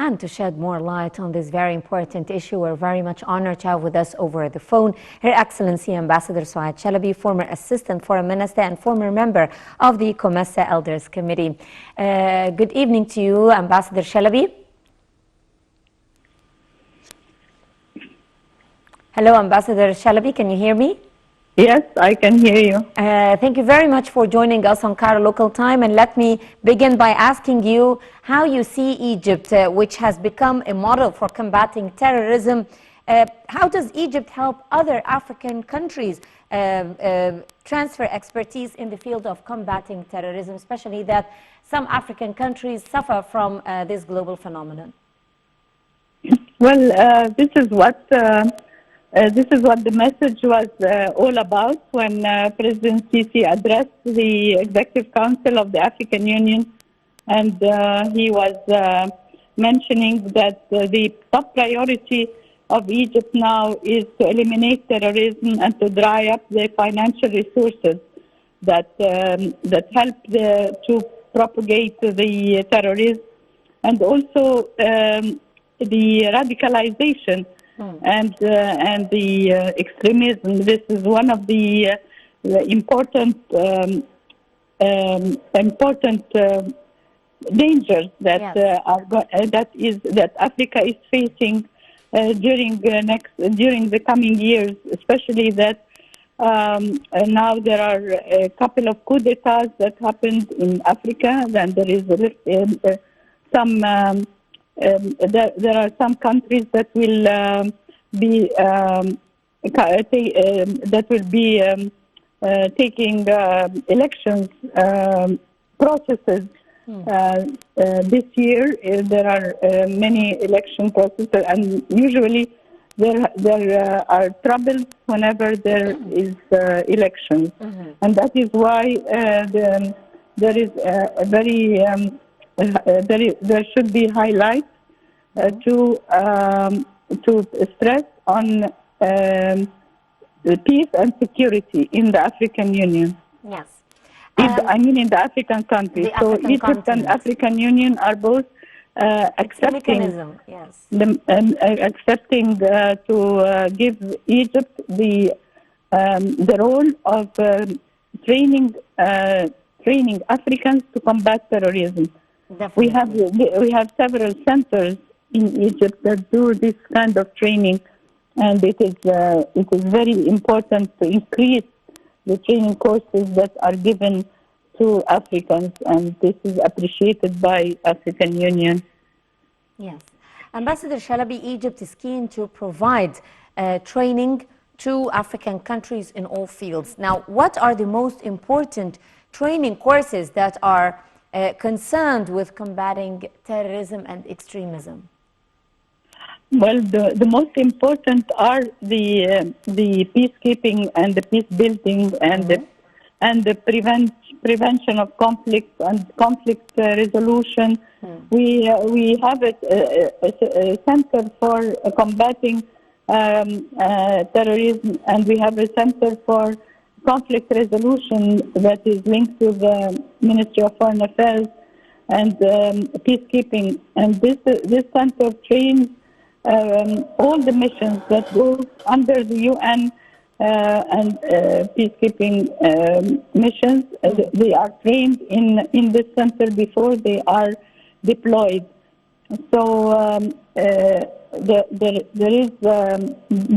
and to shed more light on this very important issue. We're very much honored to have with us over the phone Her Excellency Ambassador Suad Chalabi, former Assistant Foreign Minister and former member of the COMESA Elders Committee. Good evening to you, Ambassador Chalabi. Hello, Ambassador Chalabi, can you hear me? Yes, I can hear you. Thank you very much for joining us on Cairo local time. And let me begin by asking you how you see Egypt, which has become a model for combating terrorism. How does Egypt help other African countries transfer expertise in the field of combating terrorism, especially that some African countries suffer from this global phenomenon? Well, this is what the message was all about when President Sisi addressed the Executive Council of the African Union, and he was mentioning that the top priority of Egypt now is to eliminate terrorism and to dry up the financial resources that help to propagate the terrorism, and also the radicalization and the extremism. This is one of the important dangers that that Africa is facing during the coming years, especially that now there are a couple of coups d'etats that happened in Africa. Then there is some. There are some countries that will be taking elections processes this year. There are many election processes, and usually there are troubles whenever there is elections, and that is why there is a very there should be highlights to stress on peace and security in the African Union. Yes. I mean in the African countries. So Egypt and African Union are both accepting accepting to give Egypt the role of training Africans to combat terrorism. Definitely. We have several centers in Egypt that do this kind of training, and it is very important to increase the training courses that are given to Africans, and this is appreciated by African Union. Yes. Ambassador Chalabi, Egypt is keen to provide training to African countries in all fields. Now, what are the most important training courses that are concerned with combating terrorism and extremism? Well, the most important are the peacekeeping and the peace building and the prevention of conflict and conflict resolution. We have a center for combating terrorism, and we have a center for conflict resolution that is linked to the Ministry of Foreign Affairs and peacekeeping. And this center trains all the missions that go under the UN and peacekeeping missions. They are trained in this center before they are deployed. So there is,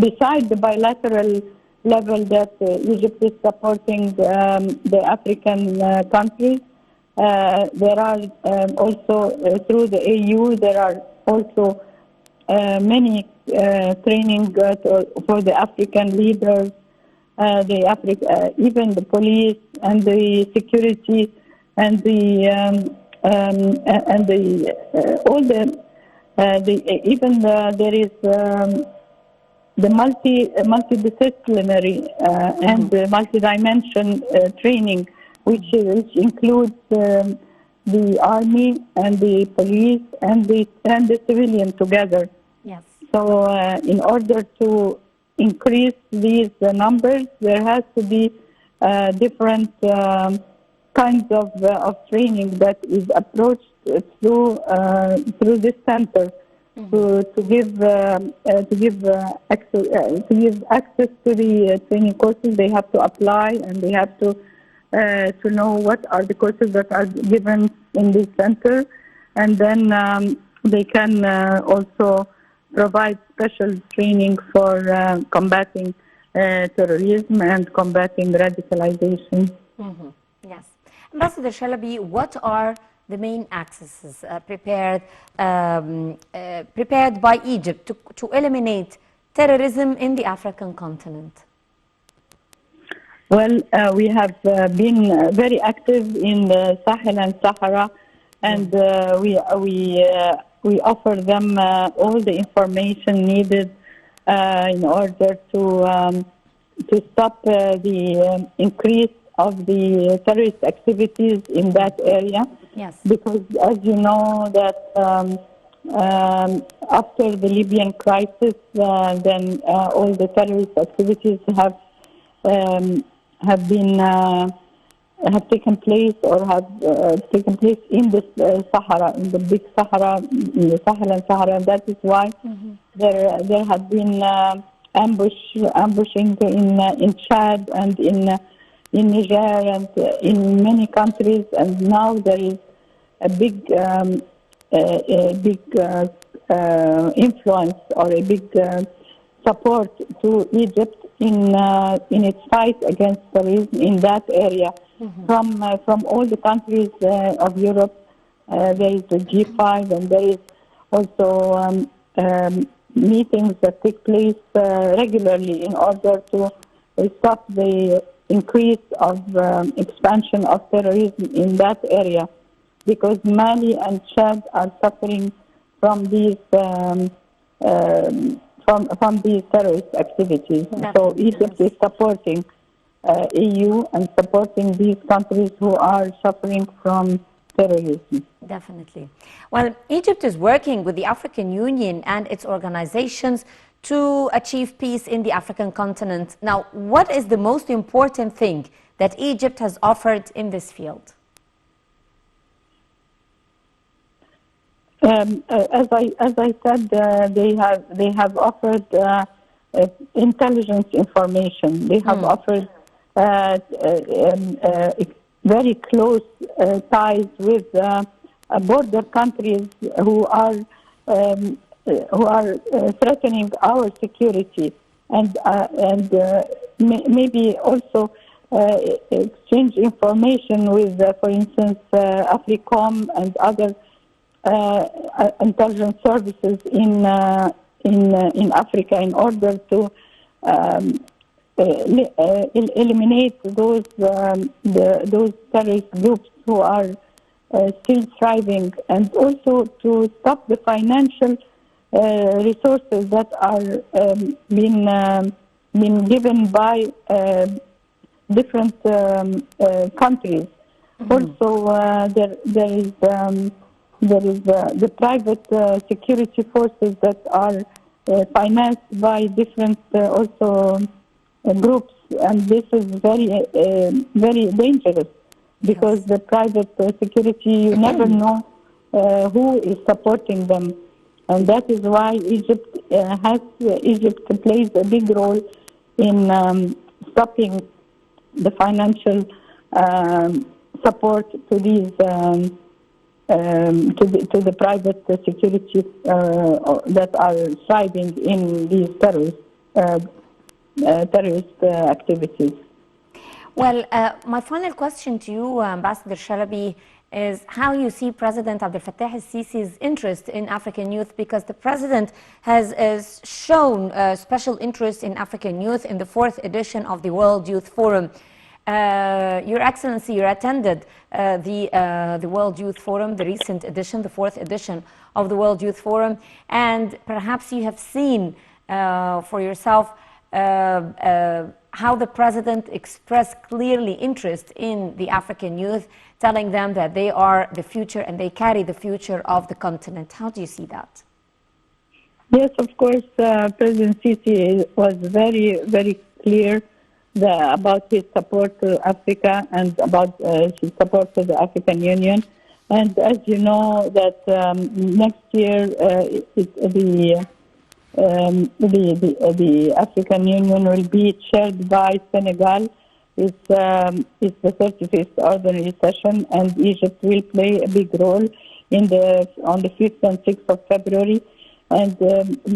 beside the bilateral level that Egypt is supporting the African countries, there are also through the AU, there are also many training for the African leaders, even the police and the security and there is the multidisciplinary and multi-dimension training, which includes the army and the police and the civilian together. Yes. So in order to increase these numbers, there has to be different kinds of training that is approached through this center to give access to the training courses. They have to apply and they have to know what are the courses that are given in this center, and then they can also provide special training for combating terrorism and combating radicalization. Yes. Ambassador Shalabi, what are the main accesses prepared by Egypt to eliminate terrorism in the African continent? Well, we have been very active in the Sahel and Sahara, and we offer them all the information needed in order to stop the increase of the terrorist activities in that area. Yes. Because, as you know, that after the Libyan crisis, then all the terrorist activities have taken place or have taken place in the Sahara, in the big Sahara, in the Sahel and Sahara. And that is why there have been ambushing in Chad and in Niger and in many countries. And now there is a big influence or a big support to Egypt in its fight against terrorism in that area. From all the countries of Europe, there is the G5, and there is also meetings that take place regularly in order to stop the increase of expansion of terrorism in that area, because Mali and Chad are suffering from these from these terrorist activities. So Egypt is supporting EU and supporting these countries who are suffering from terrorism. Definitely. Well, Egypt is working with the African Union and its organizations to achieve peace in the African continent. Now, what is the most important thing that Egypt has offered in this field? As I said, they have offered intelligence information. They have offered very close ties with border countries who are threatening our security, and maybe also exchange information with, for instance, AFRICOM and other intelligence services in Africa, in order to eliminate those terrorist groups who are still thriving, and also to stop the financial resources that are being given by different countries. Also, there is the private security forces that are financed by different also groups, and this is very dangerous, because the private security, you never know who is supporting them, and that is why Egypt plays a big role in stopping the financial support to these to the private security that are thriving in these terrorist activities. Well, my final question to you, Ambassador Shalabi, is how you see President Abdel Fattah al-Sisi's interest in African youth, because the President has shown special interest in African youth in the 4th edition of the World Youth Forum. Your Excellency, you attended the World Youth Forum, the recent edition, the 4th edition of the World Youth Forum, and perhaps you have seen for yourself how the President expressed clearly interest in the African youth, telling them that they are the future and they carry the future of the continent. How do you see that? Yes, of course, President Sisi was very, very clear about his support to Africa and about his support to the African Union. And as you know, that next year the African Union will be chaired by Senegal. It's the 35th ordinary session, and Egypt will play a big role on the 5th and 6th of February. And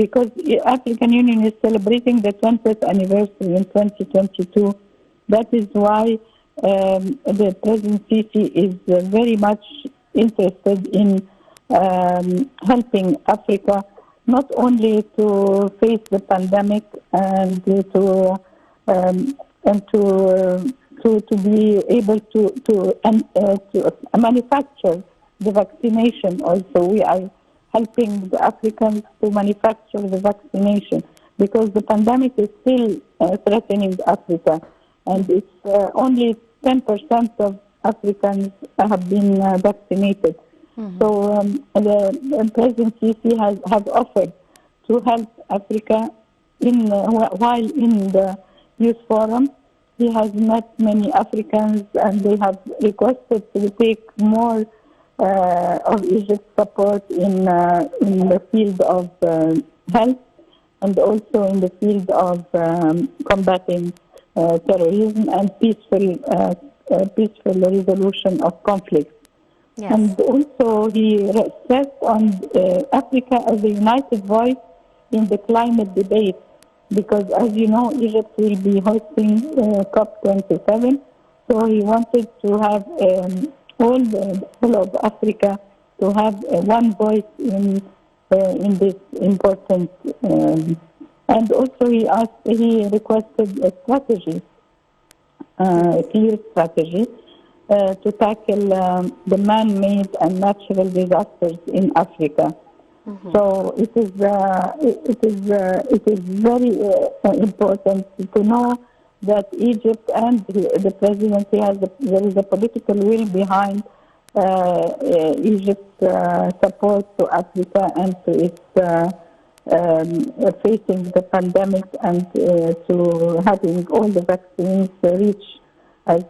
because the African Union is celebrating the 20th anniversary in 2022, that is why the President Sisi is very much interested in helping Africa not only to face the pandemic and to be able to manufacture the vaccination. Also, we are helping the Africans to manufacture the vaccination because the pandemic is still threatening Africa, and it's only 10% of Africans have been vaccinated. Mm-hmm. So the President Sisi has offered to help Africa while in the Youth Forum. He has met many Africans, and they have requested to take more of Egypt's support in the field of health and also in the field of combating terrorism and peaceful resolution of conflicts. Yes. And also he stressed on Africa as a united voice in the climate debate, because as you know, Egypt will be hosting COP27, so he wanted to have all of Africa to have one voice in this important. And also he requested a strategy, a clear strategy to tackle the man-made and natural disasters in Africa. Mm-hmm. So it is very important to know that Egypt and the presidency there is a political will behind Egypt's support to Africa and to its facing the pandemic and to having all the vaccines reach as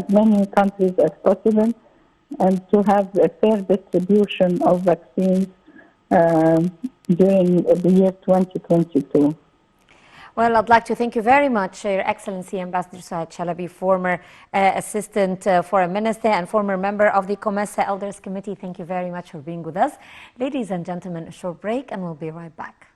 many countries as possible, and to have a fair distribution of vaccines during the year 2022. Well, I'd like to thank you very much, Your Excellency Ambassador Saad Chalabi, former Assistant Foreign Minister and former member of the COMESA Elders Committee. Thank you very much for being with us. Ladies and gentlemen, a short break and we'll be right back.